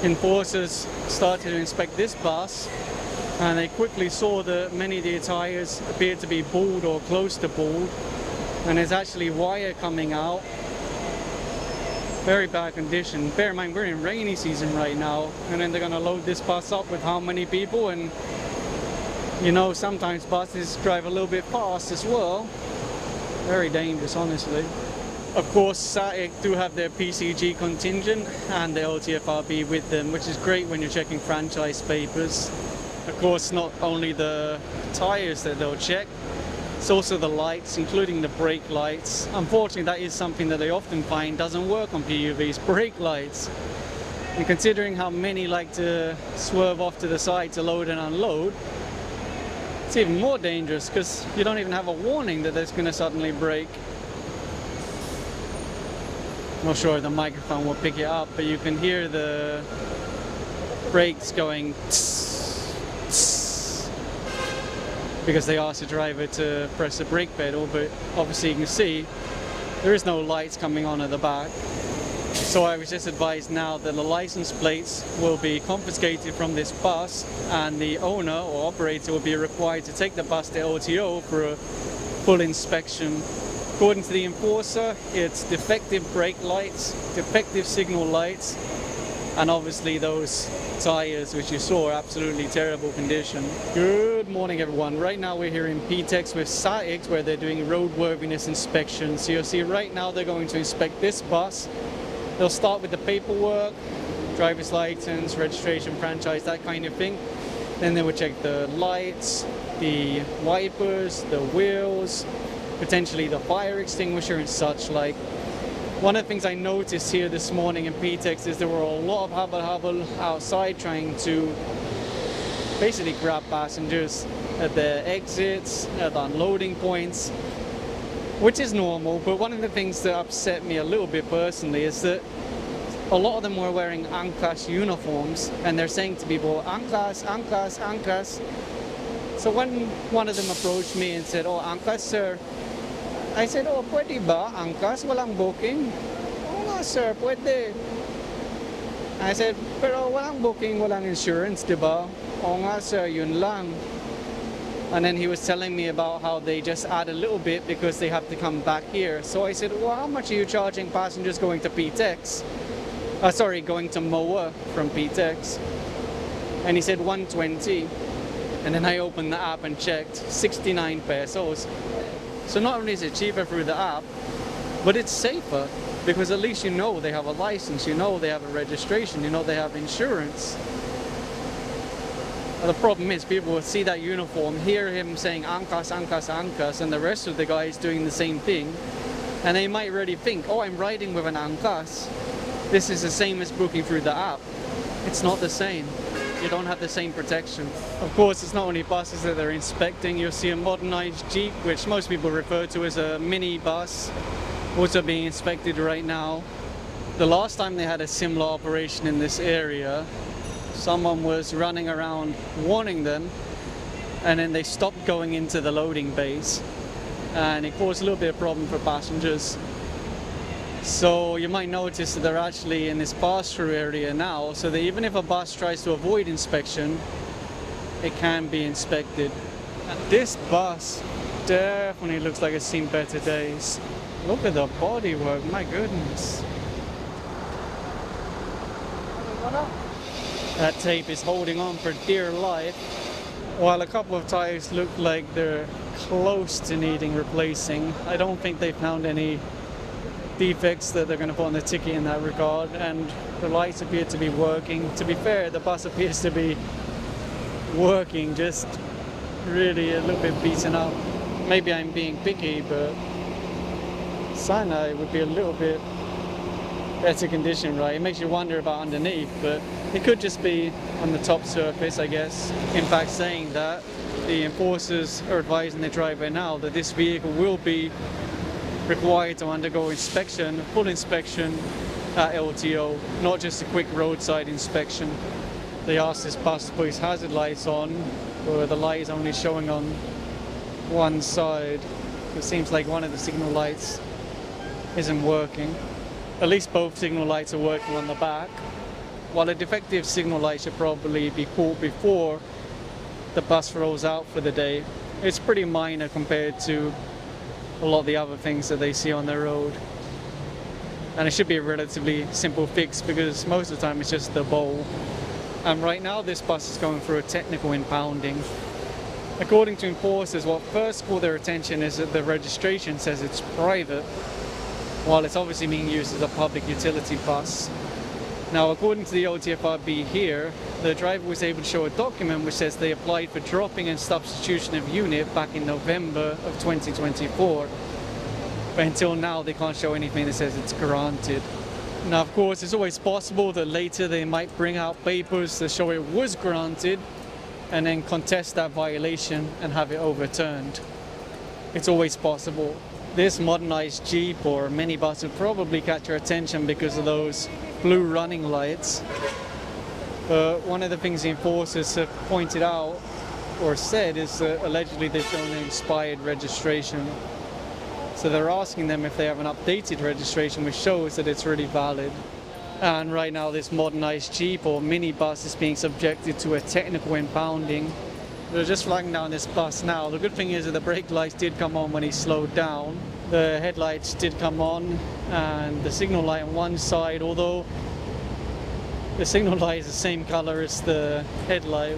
enforcers started to inspect this bus, and they quickly saw that many of the tires appeared to be bald or close to bald, and there's actually wire coming out. Very bad condition. Bear in mind, we're in rainy season right now, and then they're going to load this bus up with how many people, and you know, sometimes buses drive a little bit fast as well. Very dangerous, honestly. Of course, SAICT do have their PCG contingent and the LTFRB with them, which is great when you're checking franchise papers. Of course, not only the tires that they'll check, it's also the lights, including the brake lights. Unfortunately, that is something that they often find doesn't work on PUVs, brake lights. And considering how many like to swerve off to the side to load and unload, it's even more dangerous because you don't even have a warning that it's going to suddenly brake. Not sure if the microphone will pick it up, but you can hear the brakes going tss, tss, because they asked the driver to press the brake pedal, but obviously you can see there is no lights coming on at the back. So I was just advised now that the license plates will be confiscated from this bus, and the owner or operator will be required to take the bus to LTO for a full inspection. According to the enforcer, it's defective brake lights, defective signal lights, and obviously those tires which you saw are absolutely terrible condition. Good morning everyone. Right now we're here in PITX with SAICT, where they're doing roadworthiness inspection. So you'll see right now they're going to inspect this bus. They'll start with the paperwork, driver's license, registration, franchise, that kind of thing. Then they will check the lights, the wipers, the wheels, potentially the fire extinguisher and such like. One of the things I noticed here this morning in PITX is there were a lot of hubble outside trying to basically grab passengers at the exits, at the unloading points, which is normal. But one of the things that upset me a little bit personally is that a lot of them were wearing ANCAS uniforms, and they're saying to people, ANCAS, ANCAS, ANCAS. So when one of them approached me and said, "Oh, ANCAS sir," I said, "Oh, pwede ba? ANCAS? Walang booking?" "Oo nga sir, pwede." I said, "Pero walang booking, walang insurance, diba?" "Oo nga sir, yun lang." And then he was telling me about how they just add a little bit because they have to come back here. So I said, "Well, how much are you charging passengers going to PITX?" Going to MOA from PITX. And he said 120. And then I opened the app and checked, 69 pesos. So not only is it cheaper through the app, but it's safer because at least you know they have a license, you know they have a registration, you know they have insurance. But the problem is people will see that uniform, hear him saying ANCAS, ANCAS, ANCAS, and the rest of the guys doing the same thing, and they might already think, "Oh, I'm riding with an ANCAS. This is the same as booking through the app." It's not the same. You don't have the same protection. Of course, it's not only buses that they're inspecting. You'll see a modernized Jeep, which most people refer to as a mini bus, also being inspected right now. The last time they had a similar operation in this area, someone was running around warning them, and then they stopped going into the loading bays, and it caused a little bit of problem for passengers. So you might notice that they're actually in this pass-through area now, so that even if a bus tries to avoid inspection, it can be inspected. And this bus definitely looks like it's seen better days. Look at the bodywork, my goodness. That tape is holding on for dear life, while a couple of tires look like they're close to needing replacing. I don't think they found any defects that they're going to put on the ticket in that regard, and the lights appear to be working. To be fair, the bus appears to be working, just really a little bit beaten up. Maybe I'm being picky, but Sinai would be a little bit better condition, right? It makes you wonder about underneath, but it could just be on the top surface, I guess. In fact, saying that, the enforcers are advising the driver now that this vehicle will be required to undergo inspection, full inspection at LTO, not just a quick roadside inspection. They asked this bus to put his hazard lights on, where the light is only showing on one side. It seems like one of the signal lights isn't working. At least both signal lights are working on the back. while a defective signal light should probably be caught before the bus rolls out for the day. It's pretty minor compared to a lot of the other things that they see on the road. And it should be a relatively simple fix because most of the time it's just the bowl. And right now this bus is going through a technical impounding. According to enforcers, what first caught their attention is that the registration says it's private, while it's obviously being used as a public utility bus. Now, according to the OTFRB here, the driver was able to show a document which says they applied for dropping and substitution of unit back in November of 2024. But until now, they can't show anything that says it's granted. Now, of course, it's always possible that later they might bring out papers to show it was granted and then contest that violation and have it overturned. It's always possible. This modernized Jeep or minibus would probably catch your attention because of those blue running lights. But one of the things the enforcers have pointed out or said is that allegedly they've shown an expired registration. So they're asking them if they have an updated registration which shows that it's really valid. And right now this modernized Jeep or minibus is being subjected to a technical impounding. They're just flagging down this bus now. The good thing is that the brake lights did come on when he slowed down. The headlights did come on and the signal light on one side, although the signal light is the same color as the headlight,